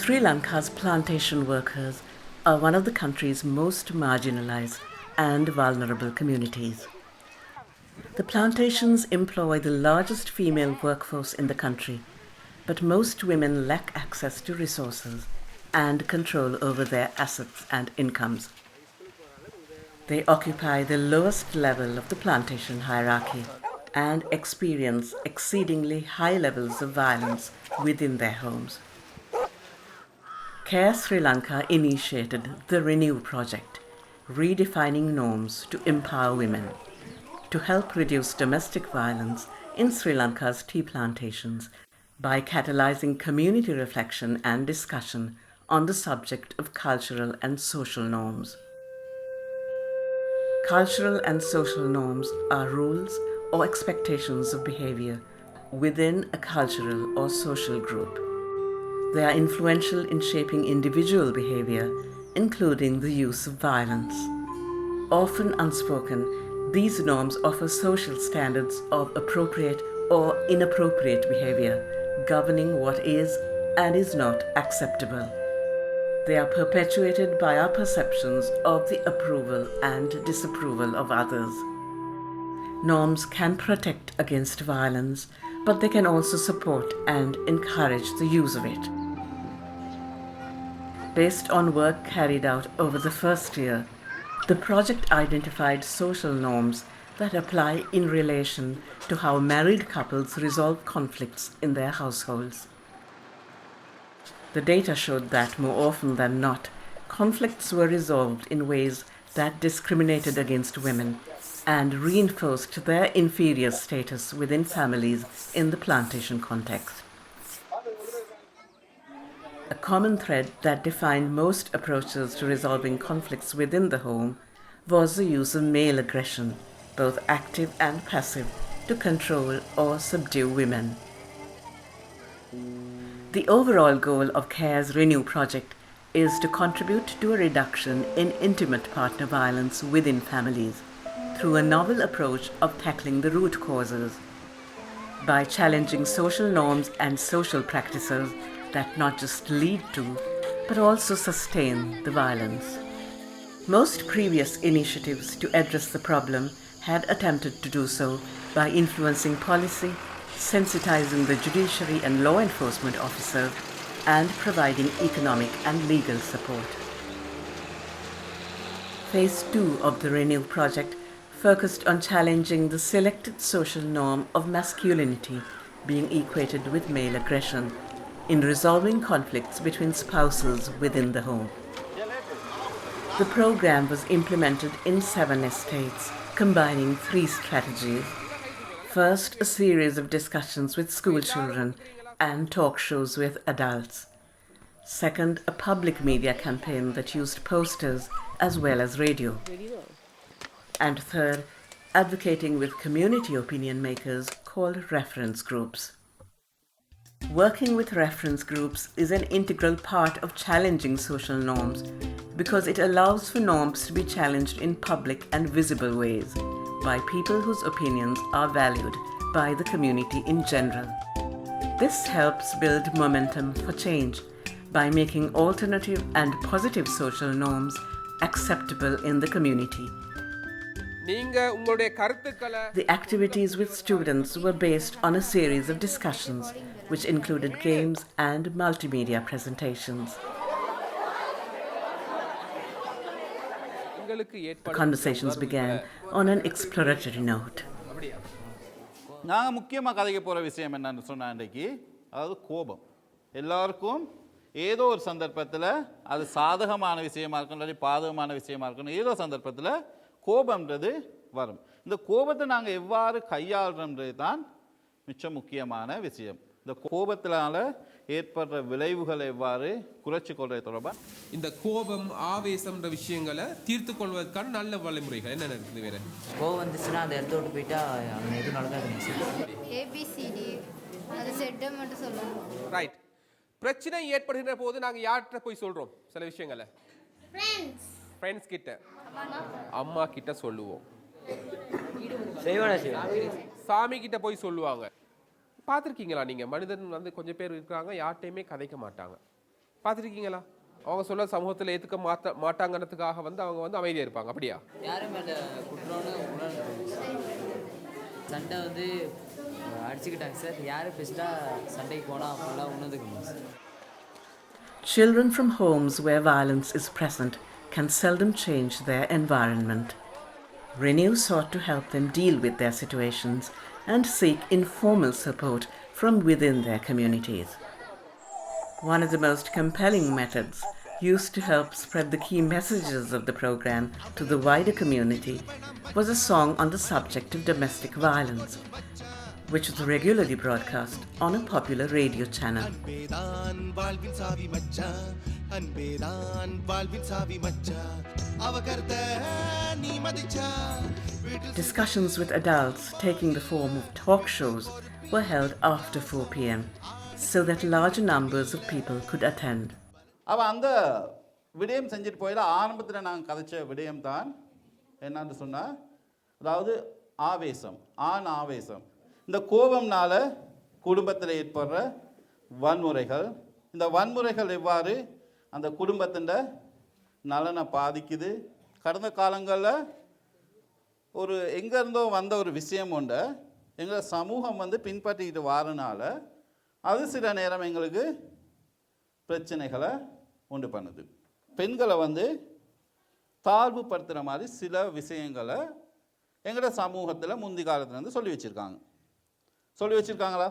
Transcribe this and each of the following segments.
Sri Lanka's plantation workers are one of the country's most marginalized and vulnerable communities. The plantations employ the largest female workforce in the country, but most women lack access to resources and control over their assets and incomes. They occupy the lowest level of the plantation hierarchy and experience exceedingly high levels of violence within their homes. Care Sri Lanka initiated the Renew project, Redefining Norms to empower women, to help reduce domestic violence in Sri Lanka's tea plantations by catalyzing community reflection and discussion on the subject of cultural and social norms. Cultural and social norms are rules or expectations of behavior within a cultural or social group. They are influential in shaping individual behavior, including the use of violence. Often unspoken, these norms offer social standards of appropriate or inappropriate behavior, governing what is and is not acceptable. They are perpetuated by our perceptions of the approval and disapproval of others. Norms can protect against violence, but they can also support and encourage the use of it. Based on work carried out over the first year, the project identified social norms that apply in relation to how married couples resolve conflicts in their households. The data showed that more often than not, conflicts were resolved in ways that discriminated against women and reinforced their inferior status within families in the plantation context. A common thread that defined most approaches to resolving conflicts within the home was the use of male aggression, both active and passive, to control or subdue women. The overall goal of CARE's Renew project is to contribute to a reduction in intimate partner violence within families through a novel approach of tackling the root causes by challenging social norms and social practices that not just lead to, but also sustain the violence. Most previous initiatives to address the problem had attempted to do so by influencing policy, sensitizing the judiciary and law enforcement officers, and providing economic and legal support. Phase 2 of the Renew project focused on challenging the selected social norm of masculinity being equated with male aggression in resolving conflicts between spouses within the home. The program was implemented in 7 estates, combining 3 strategies. First, a series of discussions with school children and talk shows with adults. Second, a public media campaign that used posters as well as radio. And third, advocating with community opinion makers called reference groups. Working with reference groups is an integral part of challenging social norms because it allows for norms to be challenged in public and visible ways by people whose opinions are valued by the community in general. This helps build momentum for change by making alternative and positive social norms acceptable in the community. The activities with students were based on a series of discussions which included games and multimedia presentations. The conversations began on an exploratory note. நாங்கள் முக்கியமாக கதைக்க போகிற விஷயம் என்னன்னு சொன்னால் இன்றைக்கு அதாவது கோபம் எல்லாருக்கும் ஏதோ ஒரு சந்தர்ப்பத்தில் அது சாதகமான விஷயமா இருக்கணும் இல்லாட்டி பாதகமான விஷயமா இருக்கணும் ஏதோ சந்தர்ப்பத்தில் கோபம்ன்றது வரும் இந்த கோபத்தை நாங்கள் எவ்வாறு கையாளுறோன்றது தான் மிச்சம் முக்கியமான விஷயம் இந்த கோபத்தினால ஏற்படுற விளைவுகளை எவ்வாறு குறைச்சி கொள்வது தொடர்பாக இந்த கோபம் ஆவேசம்ன்ற விஷயங்களை தீர்த்து கொள்வதற்கான நல்ல வழிமுறைகள் என்ன இருக்குது வேற கோபம் வந்துச்சுன்னா அந்த இடத்த விட்டு போயிட்டா அங்கே எதுவும் நடக்காது ஏபிசிடி அது செட்டை மட்டும் சொல்லணும் ரைட் பிரச்சனை ஏற்படுகின்ற போது நாங்கள் யார்கிட்ட போய் சொல்கிறோம் சில விஷயங்களை ஃப்ரெண்ட்ஸ் கிட்ட அம்மா கிட்ட சொல்லுவோம் சாமி கிட்ட போய் சொல்லுவாங்க பார்த்துருக்கீங்களா நீங்கள் மனிதன் வந்து கொஞ்சம் பேர் இருக்கிறாங்க யார்கிட்டையுமே கதைக்க மாட்டாங்க பார்த்துருக்கீங்களா? அவங்க சொல்ல சமூகத்தில் ஏற்றுக்க மாட்டாங்கிறதுக்காக வந்து அவங்க வந்து அமைதியாக இருப்பாங்க. அப்படியா? யாரும் மேலே குற்றம்னு உணர்ந்து சண்டை வந்து அடிச்சுக்கிட்டாங்க சார். யார் பெஸ்ட்டாக சண்டைக்கு போனால் அப்படிலாம் உணர்ந்துக்கணும் sir. Children from homes where violence is present can seldom change their environment. Renew sought to help them deal with their situations and seek informal support from within their communities. One of the most compelling methods used to help spread the key messages of the program to the wider community was a song on the subject of domestic violence, which was regularly broadcast on a popular radio channel. Discussions with adults taking the form of talk shows were held after 4 p.m. so that larger numbers of people could attend. அவள் அந்த விடயம் செஞ்சுட்டு போயில ஆரம்பத்தில் நாங்கள் கதைச்ச விடயம் தான் என்னன்னு சொன்னால், அதாவது ஆவேசம், ஆவேசம். இந்த கோபம்னால குடும்பத்தில் ஏற்படுற வன்முறைகள், இந்த வன்முறைகள் எவ்வாறு அந்த குடும்பத்தின் நலனை பாதிக்குது. கடந்த காலங்களில் ஒரு எங்கேருந்தோ வந்த ஒரு விஷயம் உண்டு, எங்கள் சமூகம் வந்து பின்பற்றிக்கிட்டு வாரனால அது சில நேரம் எங்களுக்கு பிரச்சனைகளை உண்டு பண்ணுது. பெண்களை வந்து தாழ்வுபடுத்துகிற மாதிரி சில விஷயங்களை எங்களோட சமூகத்தில் முந்தி காலத்துலேருந்து சொல்லி வச்சுருக்காங்களா?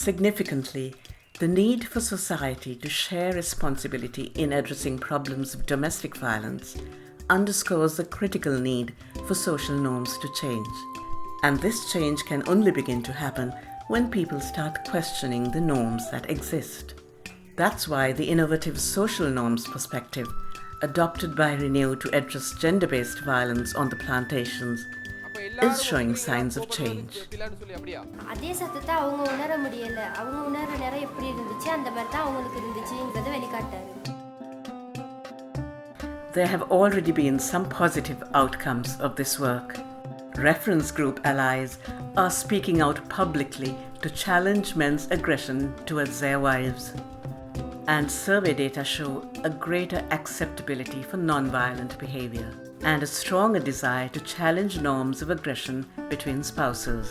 Significantly, the need for society to share responsibility in addressing problems of domestic violence underscores the critical need for social norms to change. And this change can only begin to happen when people start questioning the norms that exist. That's why the innovative social norms perspective, adopted by Renew to address gender-based violence on the plantations, is showing signs of change. அதே சத்தத்தை அவங்க உணர முடியல, அவங்க உணர நேரம் எப்படி இருந்துச்சு அந்த மாதிரி தான் அவங்களுக்கு இருந்துச்சுங்கிறத வெளிக்காட்டாரு. There have already been some positive outcomes of this work. Reference group allies are speaking out publicly to challenge men's aggression towards their wives. And survey data show a greater acceptability for non-violent behavior and a stronger desire to challenge norms of aggression between spouses.